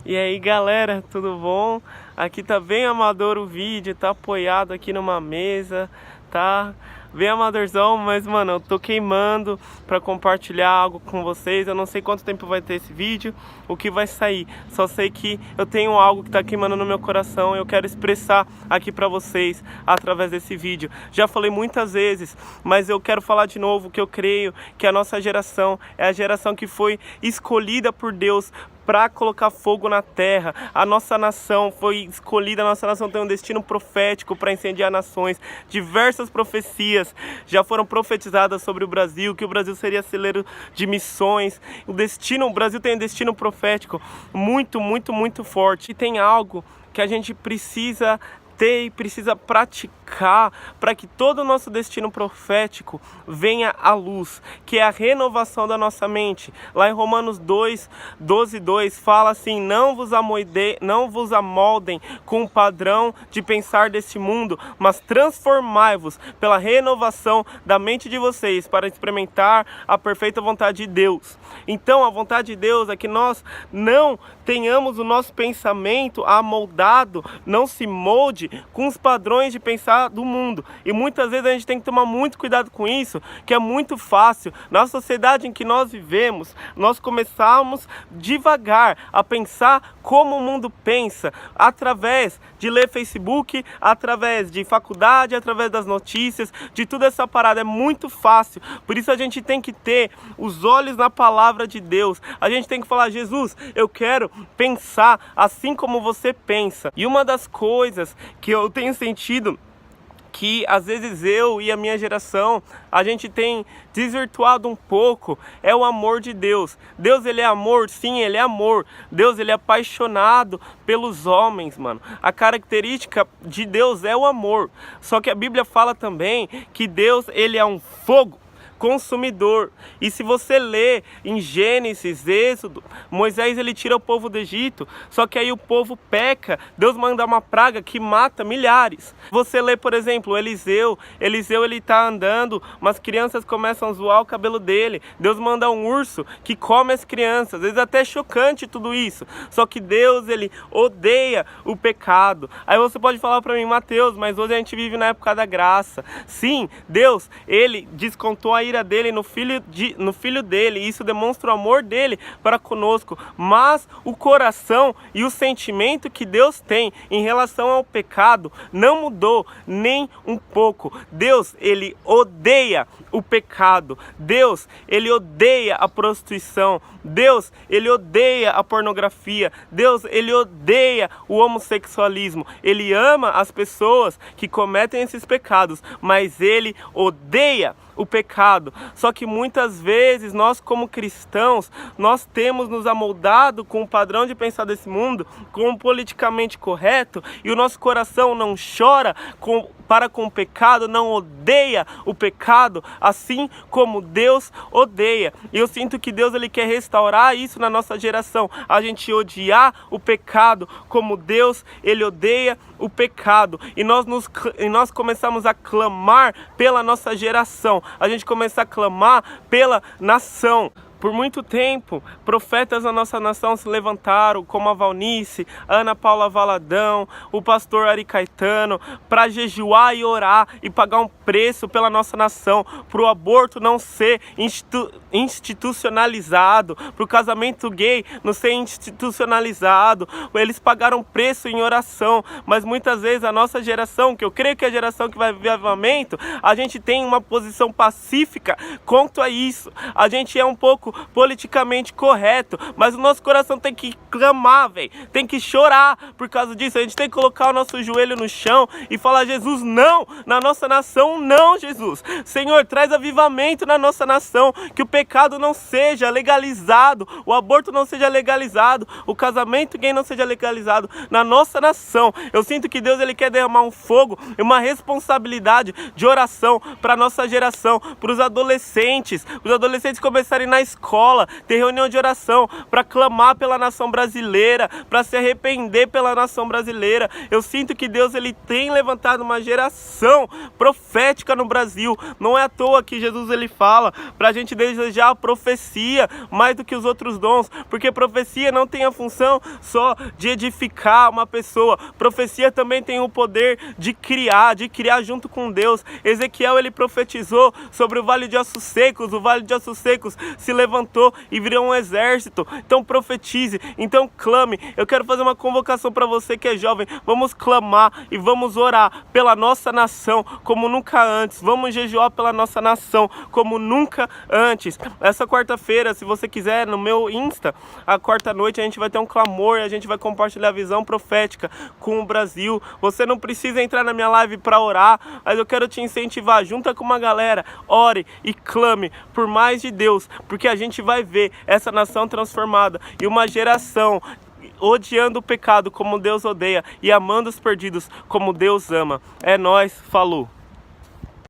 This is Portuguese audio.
E aí galera, tudo bom? Aqui tá bem amador o vídeo, tá apoiado aqui numa mesa, tá bem amadorzão, mas mano, eu tô queimando pra compartilhar algo com vocês. Eu não sei quanto tempo vai ter esse vídeo, o que vai sair, só sei que eu tenho algo que tá queimando no meu coração e eu quero expressar aqui pra vocês através desse vídeo. Já falei muitas vezes, mas eu quero falar de novo que eu creio que a nossa geração é a geração que foi escolhida por Deus para colocar fogo na terra. A nossa nação foi escolhida, a nossa nação tem um destino profético para incendiar nações. Diversas profecias já foram profetizadas sobre o Brasil, que o Brasil seria celeiro de missões. O Brasil tem um destino profético muito forte. E tem algo que a gente precisa ter e precisa praticar para que todo o nosso destino profético venha à luz, que é a renovação da nossa mente. Lá em Romanos 2:2 fala assim: não vos amoldem com o padrão de pensar deste mundo, mas transformai-vos pela renovação da mente de vocês, para experimentar a perfeita vontade de Deus. Então a vontade de Deus é que nós não tenhamos o nosso pensamento amoldado, não se molde com os padrões de pensar do mundo. E muitas vezes a gente tem que tomar muito cuidado com isso, que é muito fácil. Na sociedade em que nós vivemos, nós começamos devagar a pensar como o mundo pensa, através de ler Facebook, através de faculdade, através das notícias, de toda essa parada. É muito fácil. Por isso a gente tem que ter os olhos na palavra de Deus. A gente tem que falar: Jesus, eu quero pensar assim como você pensa. E uma das coisas que eu tenho sentido que às vezes eu e a minha geração, a gente tem desvirtuado um pouco, é o amor de Deus. Deus, ele é amor? Sim, ele é amor. Deus, ele é apaixonado pelos homens, mano. A característica de Deus é o amor. Só que a Bíblia fala também que Deus, ele é um fogo consumidor. E se você lê em Gênesis, Êxodo, Moisés ele tira o povo do Egito, só que aí o povo peca, Deus manda uma praga que mata milhares. Você lê, por exemplo, Eliseu ele tá andando, mas crianças começam a zoar o cabelo dele, Deus manda um urso que come as crianças. Às vezes até é chocante tudo isso, só que Deus, ele odeia o pecado. Aí você pode falar para mim: Mateus, mas hoje a gente vive na época da graça. Sim, Deus, ele descontou a ira dele no filho dele, e isso demonstra o amor dele para conosco. Mas o coração e o sentimento que Deus tem em relação ao pecado não mudou nem um pouco. Deus, ele odeia o pecado. Deus, ele odeia a prostituição. Deus, ele odeia a pornografia. Deus, ele odeia o homossexualismo. Ele ama as pessoas que cometem esses pecados, mas ele odeia o pecado. Só que muitas vezes nós, como cristãos, nós temos nos amoldado com o padrão de pensar desse mundo, com o politicamente correto, e o nosso coração não chora para com o pecado, não odeia o pecado, assim como Deus odeia. E eu sinto que Deus, ele quer restaurar isso na nossa geração, a gente odiar o pecado como Deus, ele odeia o pecado. E nós começamos a clamar pela nossa geração, a gente começa a clamar pela nação. Por muito tempo, profetas da nossa nação se levantaram, como a Valnice, Ana Paula Valadão, o pastor Ari Caetano, para jejuar e orar e pagar um preço pela nossa nação, para o aborto não ser institucionalizado, para o casamento gay não ser institucionalizado. Eles pagaram preço em oração, mas muitas vezes a nossa geração, que eu creio que é a geração que vai viver avivamento, a gente tem uma posição pacífica quanto a isso. A gente é um pouco politicamente correto, mas o nosso coração tem que clamar, velho, tem que chorar por causa disso. A gente tem que colocar o nosso joelho no chão e falar: Jesus, não, na nossa nação não, Jesus. Senhor, traz avivamento na nossa nação, que o pecado não seja legalizado, o aborto não seja legalizado, o casamento gay não seja legalizado na nossa nação. Eu sinto que Deus, ele quer derramar um fogo e uma responsabilidade de oração para nossa geração, para os adolescentes começarem na escola, escola, ter reunião de oração para clamar pela nação brasileira, para se arrepender pela nação brasileira. Eu sinto que Deus ele tem levantado uma geração profética no Brasil. Não é à toa que Jesus ele fala para a gente desejar a profecia mais do que os outros dons, porque profecia não tem a função só de edificar uma pessoa. Profecia também tem o poder de criar junto com Deus. Ezequiel ele profetizou sobre o Vale de Ossos Secos. O Vale de Ossos Secos se levantou e virou um exército. Então profetize, então clame. Eu quero fazer uma convocação para você que é jovem. Vamos clamar e vamos orar pela nossa nação como nunca antes. Vamos jejuar pela nossa nação como nunca antes. Essa quarta-feira, se você quiser, no meu Insta, a quarta noite a gente vai ter um clamor, a gente vai compartilhar a visão profética com o Brasil. Você não precisa entrar na minha live para orar, mas eu quero te incentivar, junta com uma galera, ore e clame por mais de Deus, porque a gente vai ver essa nação transformada e uma geração odiando o pecado como Deus odeia e amando os perdidos como Deus ama. É nóis, falou!